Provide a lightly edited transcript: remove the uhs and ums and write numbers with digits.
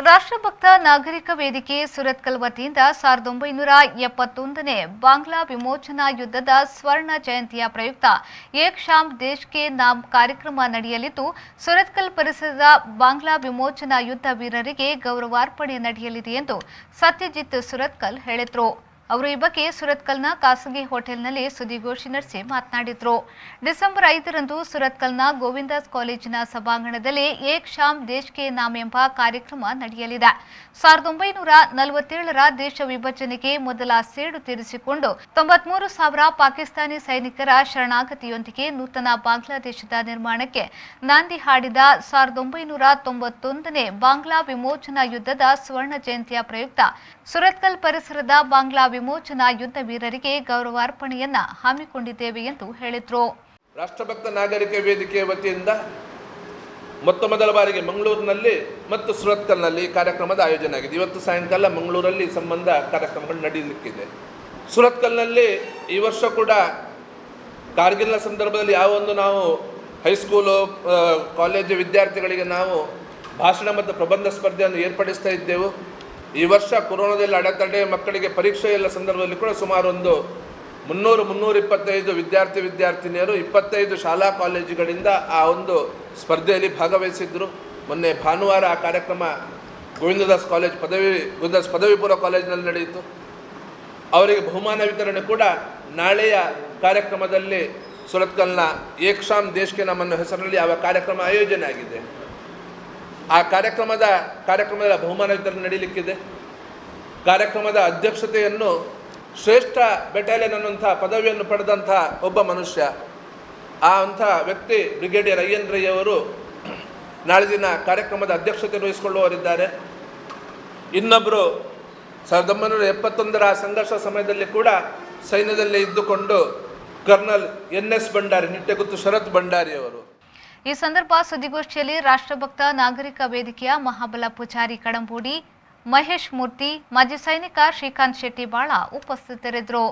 ರಾಷ್ಟ್ರಭಕ್ತ ನಾಗರಿಕ ವೇದಿಕೆ ಸುರತ್ಕಲ್ ವತಿಯಿಂದ 1971ನೇ ಬಾಂಗ್ಲಾ ವಿಮೋಚನಾ ಯುದ್ಧದ ಸ್ವರ್ಣ ಜಯಂತಿಯ ಪ್ರಯುಕ್ತ EkShamDeshKNam ಕಾರ್ಯಕ್ರಮ ನಡೆಯಲಿದ್ದು ಸುರತ್ಕಲ್ ಪರಿಸರದ ಬಾಂಗ್ಲಾ ವಿಮೋಚನಾ ಯುದ್ಧ ವೀರರಿಗೆ ಗೌರವಾರ್ಪಣೆ ನಡೆಯಲಿದೆ ಎಂದು ಸತ್ಯಜಿತ್ ಸುರತ್ಕಲ್ ಹೇಳಿದರು. ಅವರು ಈ ಬಗ್ಗೆ ಸುರತ್ಕಲ್ನ ಖಾಸಗಿ ಹೋಟೆಲ್ನಲ್ಲಿ ಸುದ್ದಿಗೋಷ್ಠಿ ನಡೆಸಿ ಮಾತನಾಡಿದರು. ಡಿಸೆಂಬರ್ 5ರಂದು ಸುರತ್ಕಲ್ನ ಗೋವಿಂದಾಸ್ ಕಾಲೇಜಿನ ಸಭಾಂಗಣದಲ್ಲಿ EkShamDeshKNam ಎಂಬ ಕಾರ್ಯಕ್ರಮ ನಡೆಯಲಿದೆ. 1947ರ ದೇಶ ವಿಭಜನೆಗೆ ಮೊದಲ ಸೇಡು ತೀರಿಸಿಕೊಂಡು 93,000 ಪಾಕಿಸ್ತಾನಿ ಸೈನಿಕರ ಶರಣಾಗತಿಯೊಂದಿಗೆ ನೂತನ ಬಾಂಗ್ಲಾದೇಶದ ನಿರ್ಮಾಣಕ್ಕೆ ನಾಂದಿ ಹಾಡಿದ 1991ನೇ ಬಾಂಗ್ಲಾ ವಿಮೋಚನಾ ಯುದ್ಧದ ಸ್ವರ್ಣ ಜಯಂತಿಯ ಪ್ರಯುಕ್ತ ಸುರತ್ಕಲ್ ಪರಿಸರದ ಬಾಂಗ್ಲಾ ವಿಮೋಚನಾ ಯುದ್ಧ ವೀರರಿಗೆ ಗೌರವಾರ್ಪಣೆಯನ್ನ ಹಮ್ಮಿಕೊಂಡಿದ್ದೇವೆ ಎಂದು ಹೇಳಿದರು. ರಾಷ್ಟ್ರಭಕ್ತ ನಾಗರಿಕ ವೇದಿಕೆಯ ವತಿಯಿಂದ ಮೊದಲ ಬಾರಿಗೆ ಮಂಗಳೂರಿನಲ್ಲಿ ಮತ್ತು ಸುರತ್ಕಲ್ನಲ್ಲಿ ಕಾರ್ಯಕ್ರಮದ ಆಯೋಜನೆ ಆಗಿದೆ. ಇವತ್ತು ಸಾಯಂಕಾಲ ಮಂಗಳೂರಲ್ಲಿ ಸಂಬಂಧ ಕಾರ್ಯಕ್ರಮಗಳು ನಡೆಯಲಿಕ್ಕಿದೆ. ಸುರತ್ಕಲ್ನಲ್ಲಿ ಈ ವರ್ಷ ಕೂಡ ಕಾರ್ಗಿಲ್ನ ಸಂದರ್ಭದಲ್ಲಿ ಯಾವೊಂದು ನಾವು ಹೈಸ್ಕೂಲು ಕಾಲೇಜು ವಿದ್ಯಾರ್ಥಿಗಳಿಗೆ ನಾವು ಭಾಷಣ ಮತ್ತು ಪ್ರಬಂಧ ಸ್ಪರ್ಧೆಯನ್ನು ಏರ್ಪಡಿಸ್ತಾ ಇದ್ದೆವು. ಈ ವರ್ಷ ಕೊರೋನಾದಲ್ಲಿ ಅಡೆತಡೆ ಮಕ್ಕಳಿಗೆ ಪರೀಕ್ಷೆ ಎಲ್ಲ ಸಂದರ್ಭದಲ್ಲಿ ಕೂಡ ಸುಮಾರು ಒಂದು 300-325 ವಿದ್ಯಾರ್ಥಿನಿಯರು 25 ಶಾಲಾ ಕಾಲೇಜುಗಳಿಂದ ಆ ಒಂದು ಸ್ಪರ್ಧೆಯಲ್ಲಿ ಭಾಗವಹಿಸಿದ್ರು. ಮೊನ್ನೆ ಭಾನುವಾರ ಆ ಕಾರ್ಯಕ್ರಮ ಗೋವಿಂದದಾಸ್ ಪದವಿ ಪೂರ್ವ ಕಾಲೇಜಿನಲ್ಲಿ ನಡೆಯಿತು. ಅವರಿಗೆ ಬಹುಮಾನ ವಿತರಣೆ ಕೂಡ ನಾಳೆಯ ಕಾರ್ಯಕ್ರಮದಲ್ಲಿ ಸುರತ್ಕಲ್ನ EkShamDeshKNam ಅನ್ನೋ ಹೆಸರಿನಲ್ಲಿ ಯಾವ ಕಾರ್ಯಕ್ರಮ ಆಯೋಜನೆ ಆಗಿದೆ. ಆ ಕಾರ್ಯಕ್ರಮದ ಬಹುಮಾನ ವಿತರಣೆ ನಡೀಲಿಕ್ಕಿದೆ. ಕಾರ್ಯಕ್ರಮದ ಅಧ್ಯಕ್ಷತೆಯನ್ನು ಶ್ರೇಷ್ಠ ಬೆಟಾಲಿಯನ್ ಅನ್ನುವಂಥ ಪದವಿಯನ್ನು ಪಡೆದಂಥ ಒಬ್ಬ ಮನುಷ್ಯ, ಅಂಥ ವ್ಯಕ್ತಿ ಬ್ರಿಗೇಡಿಯರ್ ಅಯ್ಯನ್ ರೈ ಅವರು ನಾಳೆ ದಿನ ಕಾರ್ಯಕ್ರಮದ ಅಧ್ಯಕ್ಷತೆ ವಹಿಸಿಕೊಳ್ಳುವವರಿದ್ದಾರೆ. ಇನ್ನೊಬ್ಬರು 1971ರ ಸಂಘರ್ಷ ಸಮಯದಲ್ಲಿ ಕೂಡ ಸೈನ್ಯದಲ್ಲಿ ಇದ್ದುಕೊಂಡು ಕರ್ನಲ್ NS ಭಂಡಾರಿ, ನಿಟ್ಟೆಗುತ್ತು ಶರತ್ ಭಂಡಾರಿ ಅವರು. ಈ ಸಂದರ್ಭ ಸುದ್ದಿಗೋಷ್ಠಿಯಲ್ಲಿ ರಾಷ್ಟ್ರಭಕ್ತ ನಾಗರಿಕ ವೇದಿಕೆಯ ಮಹಾಬಲ ಪೂಜಾರಿ ಕಡಂಬೂಡಿ, ಮಹೇಶ್ ಮೂರ್ತಿ, ಮಾಜಿ ಸೈನಿಕ ಶ್ರೀಕಾಂತ್ ಶೆಟ್ಟಿ ಬಾಳ ಉಪಸ್ಥಿತರಿದ್ದರು.